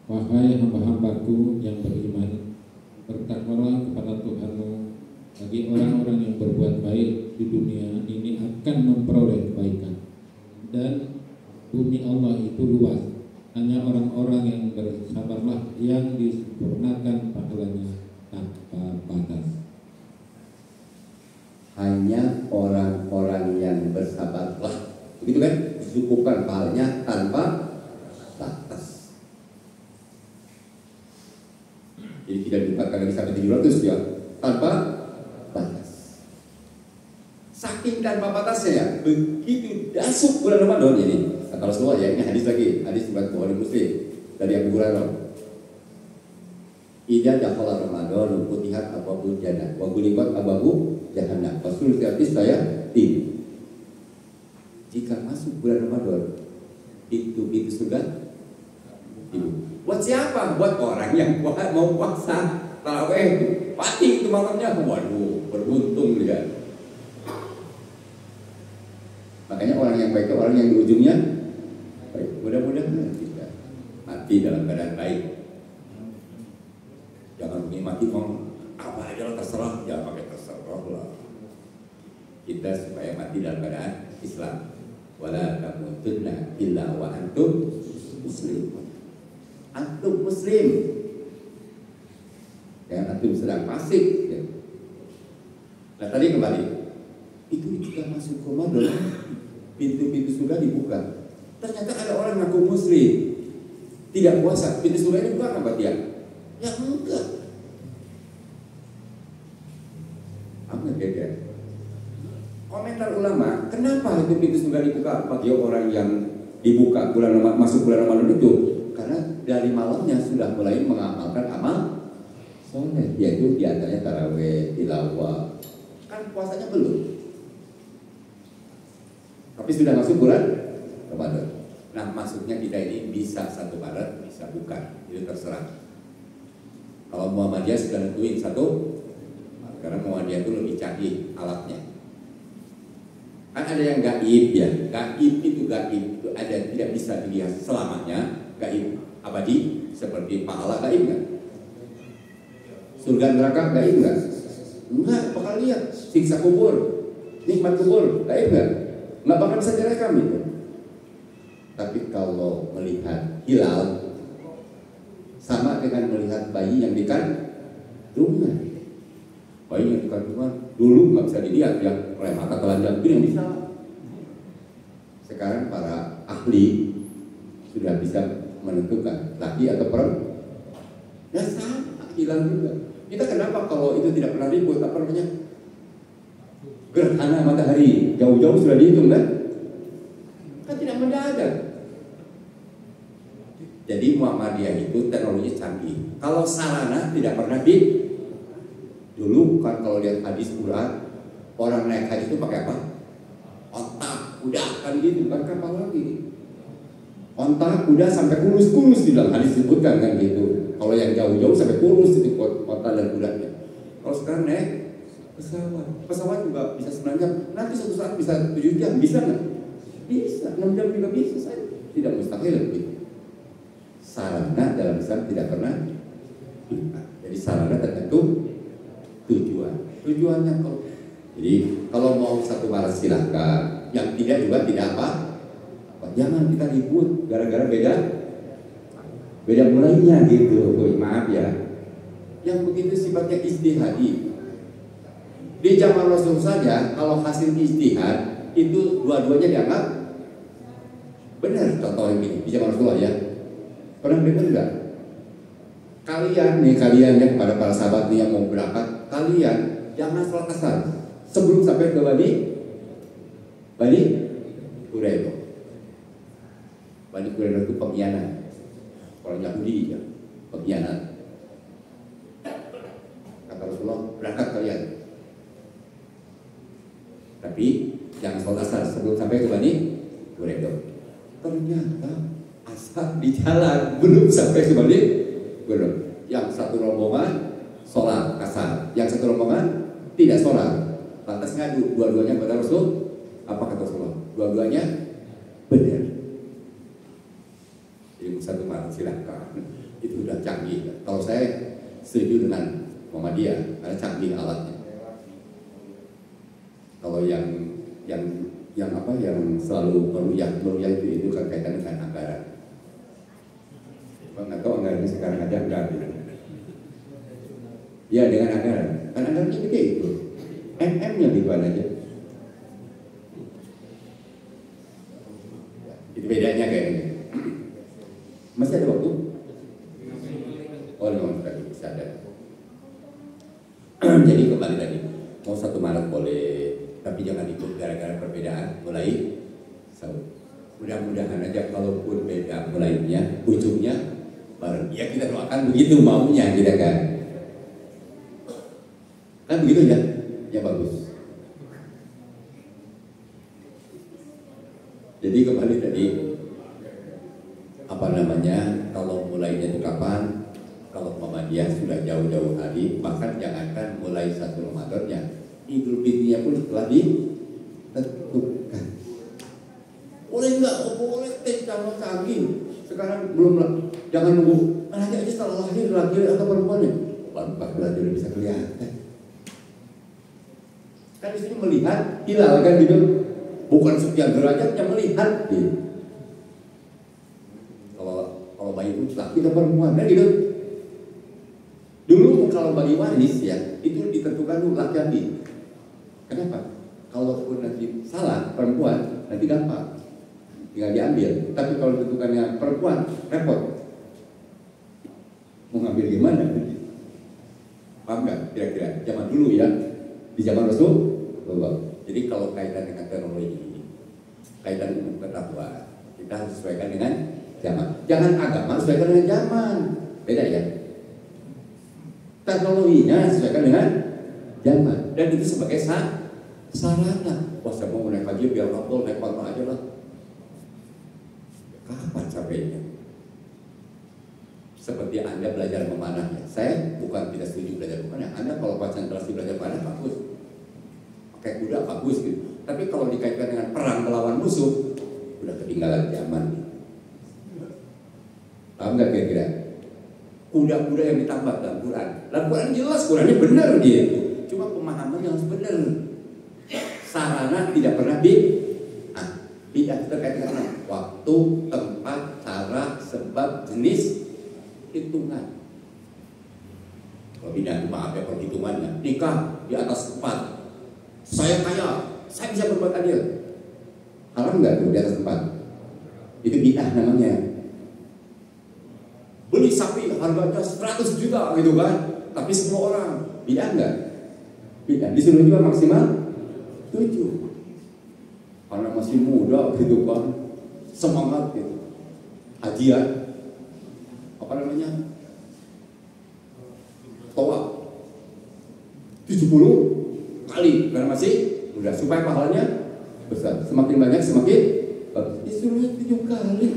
wahai hamba-hambaku yang beriman, bertakwalah kepada Tuhanmu. Bagi orang-orang yang berbuat baik di dunia ini akan memperoleh kebaikan, dan bumi Allah itu luas. Hanya orang-orang yang bersabarlah yang disempurnakan pahalanya tanpa batas. Hanya orang-orang yang bersabarlah, begitu kan? Disukupkan pahalanya tanpa batas. Jadi tidak dibukakan lagi sampai 700 ya, tanpa batas. Saking tanpa batasnya ya, begitu dasuk bulan Ramadan ini. Kata Rasulullah ya, ini hadis lagi, hadis riwayat Bukhari Muslim dari Abu Hurairah. Idza dakhala Ramadan futihat abwabul jannah wa ghuliqat abwabu jahannam. Rasul hadis saya tim. Jika masuk bulan Ramadan, pintu-pintu surga dibuka. Buat siapa? Buat orang yang mau puasa tarawih, pasti itu malamnya. Waduh, beruntung dia. Makanya orang yang baik itu orang yang di ujungnya baik. Mudah-mudahan kita mati dalam keadaan baik. Jangan begini mati mau apa aja lah terserah, ya pakai terserah lah. Kita supaya mati dalam keadaan Islam. Wala tamutunna illa wa antum muslimun. Antum muslim. Jangan antum sedang fasik. Ya. Nah tadi kembali, itu juga masuk Ramadan, pintu-pintu surga dibuka. Ternyata ada orang ngaku muslim, tidak puasa, pintu surga ini bukan apa dia? Ya enggak. Apa beda? Komentar ulama, kenapa itu pintu surga dibuka bagi orang yang dibuka masuk bulan Ramadan itu? Karena dari malamnya sudah mulai mengamalkan amal soleh, yaitu diantaranya tarawih, tilawah. Kan puasanya belum, tapi sudah masuk bulan Ramadan. Nah masuknya kita ini bisa 1 Maret, bisa bukan, itu terserah. Kalau Muhammadiyah sudah nentuin 1, karena Muhammadiyah itu lebih canggih alatnya. Kan ada yang gaib ya, gaib itu ada, tidak bisa dilihat selamanya. Gaib abadi seperti pahala gaib nggak? Surga neraka gaib nggak? Enggak, bakal lihat siksa kubur, nikmat kubur gaib nggak? Nggak bakal bisa direkam itu. Tapi kalau melihat hilal sama dengan melihat bayi yang dikandungan. Bayi yang dikandungan dulu nggak bisa dilihat ya, oleh mata telanjang itu yang bisa. Sekarang para ahli sudah bisa menentukan laki atau perempuan. Ya sama, hilang juga. Kita kenapa kalau itu tidak pernah ribut, apa namanya? Gerhana matahari jauh-jauh sudah dihitung kan? Kan tidak mendadak. Jadi Muhammadiyah itu teknologi canggih. Kalau sarana tidak pernah dulu kan kalau lihat hadis Quran, orang naik haji itu pakai apa? Ontak, kuda kan gitu, kan kapal lagi. Ontak, kuda sampai kurus-kurus di dalam hadis disebutkan kan gitu. Kalau yang jauh-jauh sampai kurus itu ontak dan kudanya. Kalau sekarang naik pesawat juga bisa sebenarnya nanti suatu saat bisa 7 jam, bisa nggak? Bisa, 6 jam juga bisa saya. Tidak mustahil gitu. Sarana dalam Islam tidak pernah. Jadi sarana tertentu Tujuannya kalau jadi kalau mau 1 Maret silahkan, yang tidak juga tidak apa. Jangan kita ribut gara-gara beda mulainya gitu. Maaf ya. Yang begitu sifatnya ijtihadi. Di zaman Rasul saja kalau hasil ijtihad itu dua-duanya dianggap benar. Contoh yang ini di zaman Rasulullah ya. Pernah dengar enggak? Kalian ya kepada para sahabat nih yang mau berangkat, kalian jangan sholat asar sebelum sampai ke Bani Quraidah. Bani Quraidah itu pengkhianat. Orang Yahudi ya, pengkhianat. Kata Rasulullah, berangkat kalian. Tapi jangan sholat asar sebelum sampai ke Bani Quraidah. Ternyata asar di jalan belum sampai ke Bani Quraidah. Yang satu rombongan sholat asar, yang satu rombongan tidak sholat. Lantas ngadu, dua-duanya kepada Rasul. Apa kata Rasulullah? Dua-duanya benar. Jadi 1 Maret silahkan. Itu udah canggih. Kalau saya setuju dengan Muhammadiyah karena canggih alatnya. Kalau yang selalu meruyah itu kan kaitan dengan anggaran. Nggak tahu anggarannya sekarang ada enggak? Ya dengan anggaran. Kan anggarannya gede itu. MM-nya dibuat aja. Itu bedanya kayaknya. Masih ada waktu? Oh, 5 menit lagi bisa ada. Jadi kembali tadi, mau 1 Maret boleh, tapi jangan ikut gara-gara perbedaan mulai sahur. Mudah-mudahan aja kalaupun beda mulainya, ujungnya bareng. Ya kita doakan begitu maunya kita kan. Kan begitu ya? Ya bagus. Jadi kembali tadi kalau mulainya itu kapan? Kalau Muhammadiyah sudah jauh-jauh hari, bahkan jangankan mulai 1 Ramadannya, Idul Fitrinya pun telah ditentukan. Boleh nggak? Oh boleh, kalau canggih. Sekarang belum lah. Jangan nunggu. Nanti aja setelah lahir laki atau perempuannya. Baru 14 udah bisa kelihatan. Kan di sini melihat hilal kan gitu. Bukan sekian derajat yang melihat gitu. Kalau bayi itu laki atau perempuan kan gitu. Dulu kalau bagi waris ya itu ditentukan dulu laki-laki. Kenapa? Kalaupun nanti salah perempuan nanti gampang tinggal diambil. Tapi kalau ditentukannya perempuan repot. Mau ngambil gimana? Paham nggak? Kira-kira zaman dulu ya, di zaman Rasul. Jadi kalau kaitan dengan teknologi, kaitan dengan pengetahuan, kita harus sesuaikan dengan zaman. Jangan agama sesuaikan dengan zaman, beda ya. Teknologinya sesuaikan dengan zaman, dan itu sebagai sarana. Wah, saya mau naik haji biar Abdul naik motor aja lah. Kapan sampainya? Seperti Anda belajar memanah ya. Saya bukan tidak setuju belajar memanah. Anda kalau konsentrasi belajar memanah bagus, pakai kuda bagus gitu. Tapi kalau dikaitkan dengan perang melawan musuh, udah ketinggalan zaman. Paham nggak kira-kira? Kuda-kuda yang ditambah dalam Quran. Dalam Quran jelas Qurannya benar gitu. Cuma pemahaman yang harus benar. Sarana tidak pernah bid'ah terkait dengan waktu, tempat, cara, sebab, jenis, hitungan. Kalau bid'ah itu maaf ya perhitungannya. Nikah di atas 4. Saya kaya, saya bisa berbuat adil. Haram nggak tuh di atas 4? Itu bid'ah namanya. Beli sapi harganya 100 juta gitu kan, tapi semua orang bid'ah nggak? Bid'ah. Disuruh juga maksimal 7. Karena masih muda gitu kan, semangat gitu. Hajian, apa namanya? Tawaf 70 kali karena masih muda, supaya pahalanya besar. Semakin banyak semakin bagus. Disuruhnya 7 kali.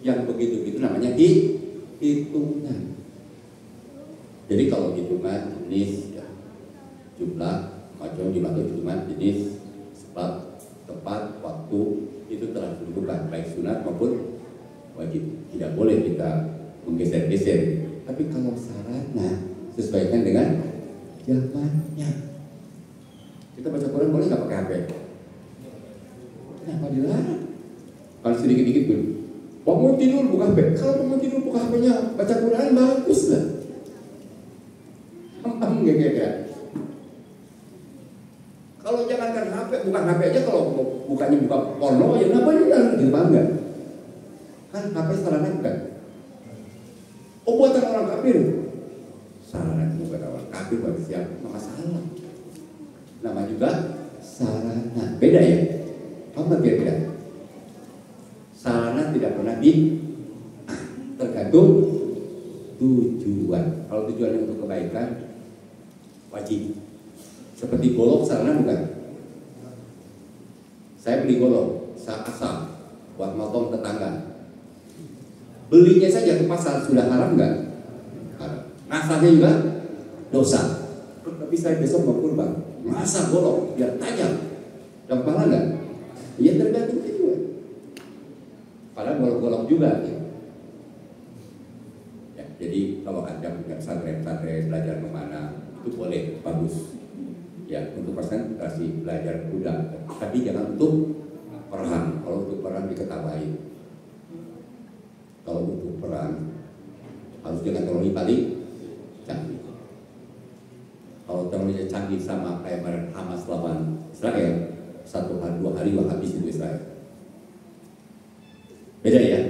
Yang begitu-gitu namanya hitungan. Jadi kalau hitungan jenis ya, jumlah macam jumlah hitungan jenis, sebab, tepat, waktu itu telah ditentukan baik sunat maupun wajib. Tidak boleh kita menggeser-geser. Tapi kalau sarana sesuaikan dengan zamannya. Kita baca Quran boleh nggak pakai HP? Kenapa dilarang? Kalau sedikit-sedikit dulu. Mau tidur buka HP. Kalau mau tidur buka HP-nya, baca Quran bagus lah. Enggak. Kalau jangankan HP, bukan HP aja, kalau bukannya buka porno ya ngapain gitu bangga? Kan HP sarana bukan? Oh buatan orang kafir. Sarana bukan orang kafir bagi siapa? Maka salah. Nama juga sarana. Beda ya? Apa beda? Sarana tidak pernah tergantung tujuan. Kalau tujuannya untuk kebaikan, wajib. Seperti golok sarana bukan? Saya beli golok, saya asal buat motong tetangga. Belinya saja ke pasar sudah haram nggak? Haram. Ngasahnya juga dosa. Tapi saya besok mau kurban, ngasah golok biar tajam, dapat pahala nggak? Ya tergantung tujuan. Padahal golok-golok juga. Ya, jadi kalau Anda punya pesantren belajar kemana itu boleh, bagus. Ya, untuk konsentrasi belajar kuda, tapi jangan untuk perang. Kalau untuk perang diketahui. Kalau untuk perang harus dengan teknologi paling canggih. Kalau teknologinya canggih sama kayak kemarin Hamas lawan Israel, 1 hari 2 hari habis itu Israel. Beda ya.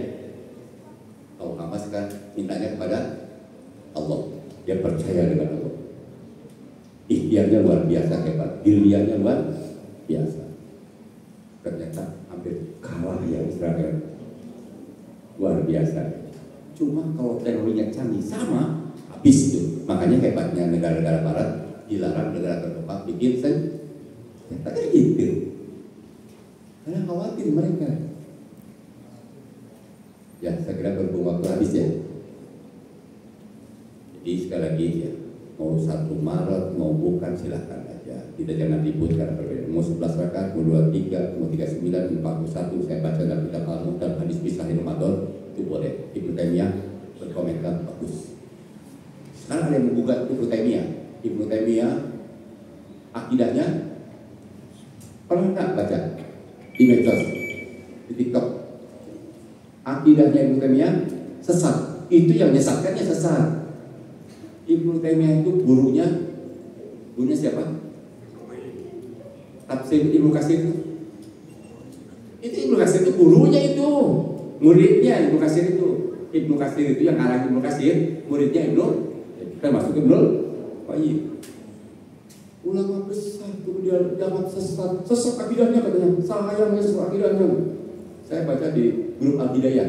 Kalau Hamas kan mintanya kepada Allah, dia percaya dengan Allah. Ikhtiarnya luar biasa hebat, diriannya luar biasa. Ternyata hampir kalah ya Israel, luar biasa. Cuma kalau teknologinya canggih sama, habis itu. Makanya hebatnya negara-negara Barat dilarang negara terdepan bikin senjata kayak gitu. Karena khawatir mereka. Ya, saya kira berhubung waktu habis ya. Jadi sekali lagi ya, mau 1 Maret, mau bukan silahkan aja. Kita jangan ribut karena berbeda. Mau 11 rakaat, mau 23, mau 39, 41. Saya baca dalam kitab Al-Muhtar, hadis Bismillah Ramadan, itu boleh. Ibnu Taimiyah berkomentar bagus. Sekarang ada yang menggugat Ibnu Taimiyah. Ibnu Taimiyah akidahnya pernah nggak baca di medsos, di TikTok? Akidahnya Ibnu Taimiyah sesat. Itu yang menyesatkannya sesat. Ibnu Taimiyah itu gurunya siapa? Tafsir Ibnu Katsir itu Ibnu Katsir itu gurunya itu, muridnya Ibnu Katsir itu. Ibnu Katsir itu yang ngarang Ibnu Katsir, muridnya Ibnu, termasuk Ibnu Qayyim. Ulama besar kemudian jangan sesat akidahnya katanya. Saya sesat akidahnya. Saya baca di grup Al-Hidayah.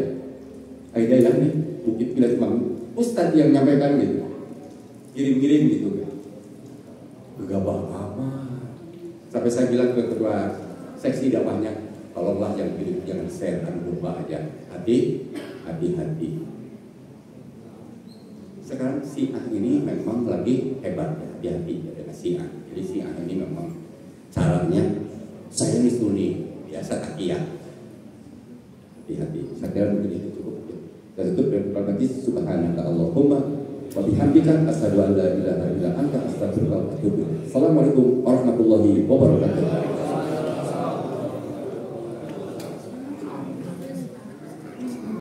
Al-Hidayah nih, Bukit Pilat Bang. Ustadz yang nyampaikan gitu. Kirim-kirim gitu kan. Gegabah amat. Sampai saya bilang ke ketua seksi dakwahnya, tolonglah yang kirim jangan share, lupa aja. Hati-hati. Sekarang Syiah ini memang lagi hebat ya, hati-hati dengan Syiah. Jadi Syiah ini memang caranya saya ini Sunni, biasa takiyah. Hati-hati. Saya kira mungkin itu cukup. Dan itu berarti subhanaka Allahumma wa bihamdika asyhadu an la ilaha illa anta astaghfiruka wa atubu ilaik. Assalamualaikum warahmatullahi wabarakatuh.